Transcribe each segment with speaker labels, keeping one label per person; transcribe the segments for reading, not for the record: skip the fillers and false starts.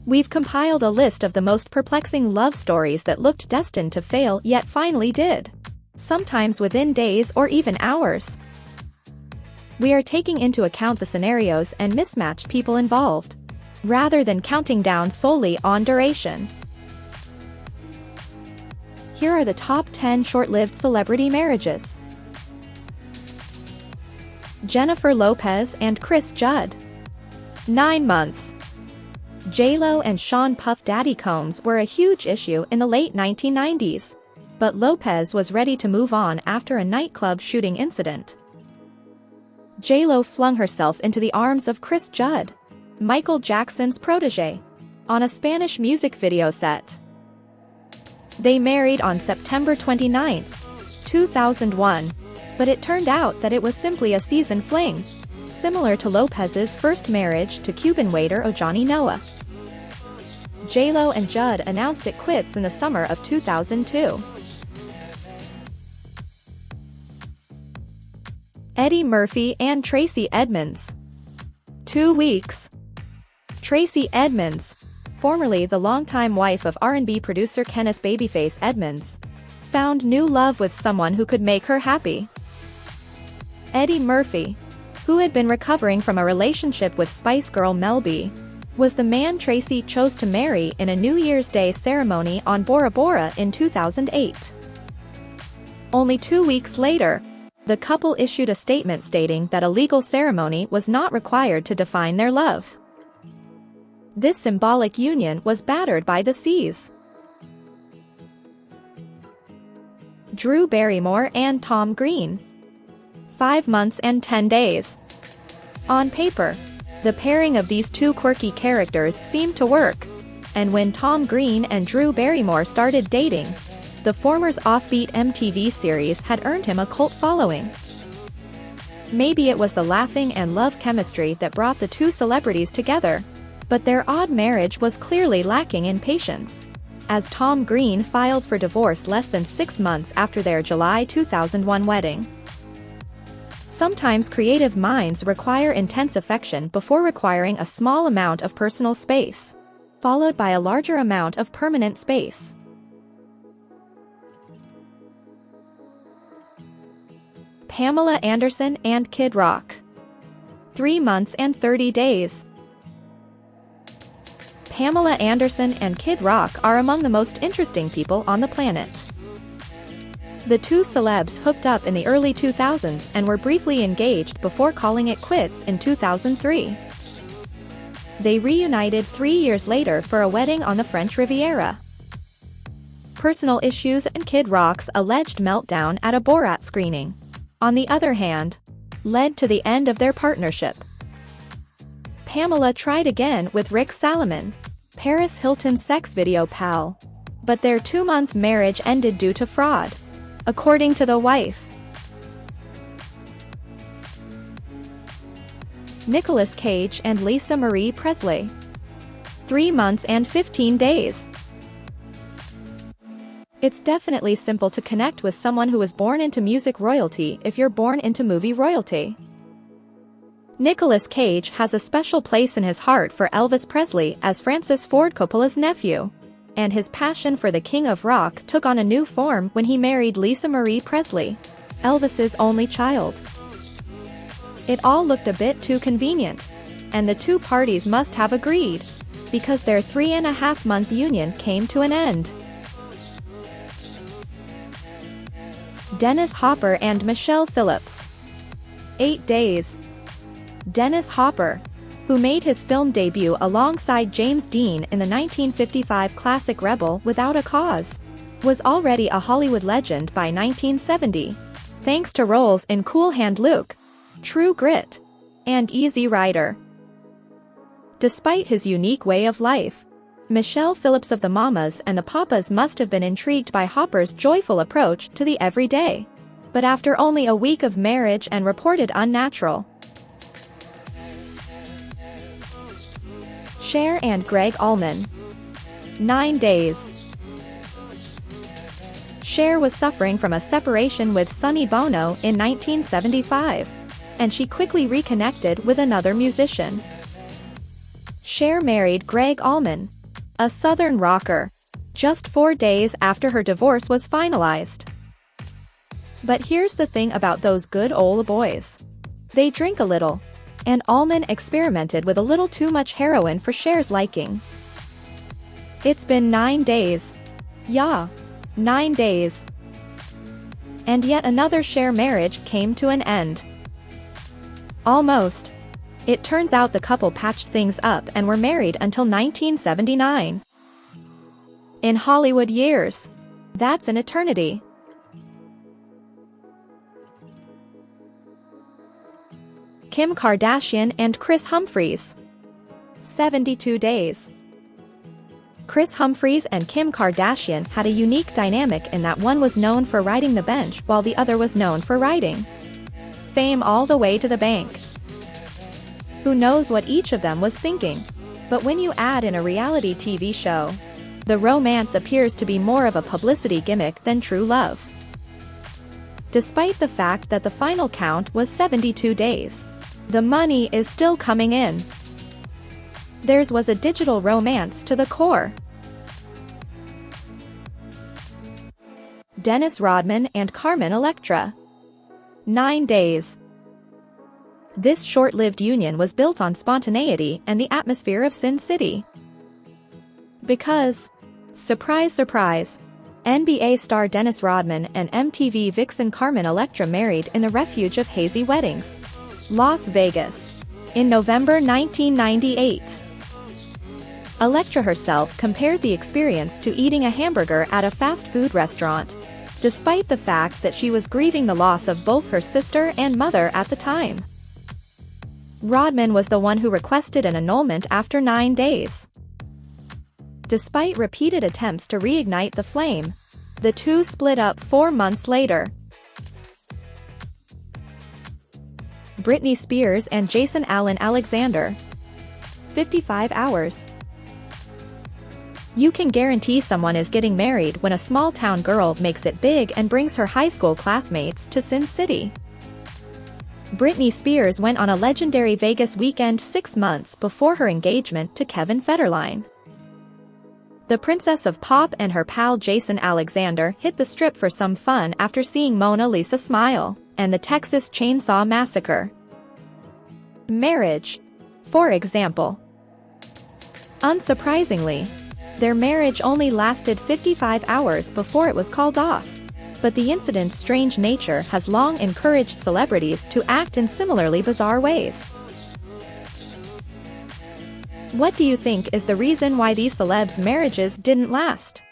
Speaker 1: We've compiled a list of the most perplexing love stories that looked destined to fail yet finally did. Sometimes within days or even hours. We are taking into account the scenarios and mismatched people involved, rather than counting down solely on duration. Here are the top 10 short-lived celebrity marriages. Jennifer Lopez and Kris Judd. 9 months. J.Lo and Sean Puff Daddy Combs were a huge issue in the late 1990s, but Lopez was ready to move on after a nightclub shooting incident. J.Lo flung herself into the arms of Kris Judd, Michael Jackson's protege, on a Spanish music video set. They married on September 29, 2001, but it turned out that it was simply a season fling, similar to Lopez's first marriage to Cuban waiter Johnny Noah. J.Lo and Judd announced it quits in the summer of 2002. Eddie Murphy and Tracey Edmonds. 2 weeks. Tracey Edmonds, formerly the longtime wife of R&B producer Kenneth "Babyface" Edmonds, found new love with someone who could make her happy. Eddie Murphy, who had been recovering from a relationship with Spice Girl Mel B, was the man Tracey chose to marry in a New Year's Day ceremony on Bora Bora in 2008. Only 2 weeks later, the couple issued a statement stating that a legal ceremony was not required to define their love. This symbolic union was battered by the seas. Drew Barrymore and Tom Green. 5 months and 10 days. On paper, the pairing of these two quirky characters seemed to work, and when Tom Green and Drew Barrymore started dating, the former's offbeat MTV series had earned him a cult following. Maybe it was the laughing and love chemistry that brought the two celebrities together, but their odd marriage was clearly lacking in patience, as Tom Green filed for divorce less than 6 months after their July 2001 wedding. Sometimes creative minds require intense affection before requiring a small amount of personal space, followed by a larger amount of permanent space. Pamela Anderson and Kid Rock. 3 months and 30 days. Pamela Anderson and Kid Rock are among the most interesting people on the planet. The two celebs hooked up in the early 2000s and were briefly engaged before calling it quits in 2003. They reunited 3 years later for a wedding on the French Riviera. Personal issues and Kid Rock's alleged meltdown at a Borat screening, on the other hand, led to the end of their partnership. Pamela tried again with Rick Salomon, Paris Hilton's sex video pal, but their 2-month marriage ended due to fraud, according to the wife. Nicolas Cage and Lisa Marie Presley. 3 months and 15 days. It's definitely simple to connect with someone who was born into music royalty if you're born into movie royalty. Nicolas Cage has a special place in his heart for Elvis Presley as Francis Ford Coppola's nephew, and his passion for the King of Rock took on a new form when he married Lisa Marie Presley, Elvis's only child. It all looked a bit too convenient, and the two parties must have agreed, because their 3.5-month union came to an end. Dennis Hopper and Michelle Phillips. 8 days. Dennis Hopper, who made his film debut alongside James Dean in the 1955 classic Rebel Without a Cause, was already a Hollywood legend by 1970, thanks to roles in Cool Hand Luke, True Grit, and Easy Rider. Despite his unique way of life, Michelle Phillips of the Mamas and the Papas must have been intrigued by Hopper's joyful approach to the everyday, but after only a week of marriage and reported unnatural. Cher and Gregg Allman. 9 days. Cher was suffering from a separation with Sonny Bono in 1975, and she quickly reconnected with another musician. Cher married Gregg Allman, a Southern rocker, just 4 days after her divorce was finalized. But here's the thing about those good old boys. They drink a little, and Allman experimented with a little too much heroin for Cher's liking. It's been 9 days. Yeah, 9 days. And yet another Cher marriage came to an end. Almost. It turns out the couple patched things up and were married until 1979. In Hollywood years, that's an eternity. Kim Kardashian and Kris Humphries. 72 days. Kris Humphries and Kim Kardashian had a unique dynamic in that one was known for riding the bench while the other was known for riding fame all the way to the bank. Who knows what each of them was thinking? But when you add in a reality TV show, the romance appears to be more of a publicity gimmick than true love. Despite the fact that the final count was 72 days, the money is still coming in. Theirs was a digital romance to the core. Dennis Rodman and Carmen Electra. 9 days. This short-lived union was built on spontaneity and the atmosphere of Sin City. Because, surprise surprise, NBA star Dennis Rodman and MTV vixen Carmen Electra married in the refuge of hazy weddings, Las Vegas, in November 1998. Electra herself compared the experience to eating a hamburger at a fast food restaurant, despite the fact that she was grieving the loss of both her sister and mother at the time. Rodman was the one who requested an annulment after 9 days. Despite repeated attempts to reignite the flame, the two split up 4 months later. Britney Spears and Jason Alexander. 55 hours. You can guarantee someone is getting married when a small-town girl makes it big and brings her high school classmates to Sin City. Britney Spears went on a legendary Vegas weekend 6 months before her engagement to Kevin Federline. The Princess of Pop and her pal Jason Alexander hit the Strip for some fun after seeing Mona Lisa smile, and the Texas Chainsaw Massacre. Marriage, for example. Unsurprisingly, their marriage only lasted 55 hours before it was called off, but the incident's strange nature has long encouraged celebrities to act in similarly bizarre ways. What do you think is the reason why these celebs' marriages didn't last?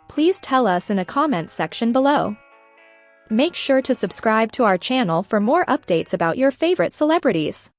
Speaker 1: Please tell us in the comments section below. Make sure to subscribe to our channel for more updates about your favorite celebrities.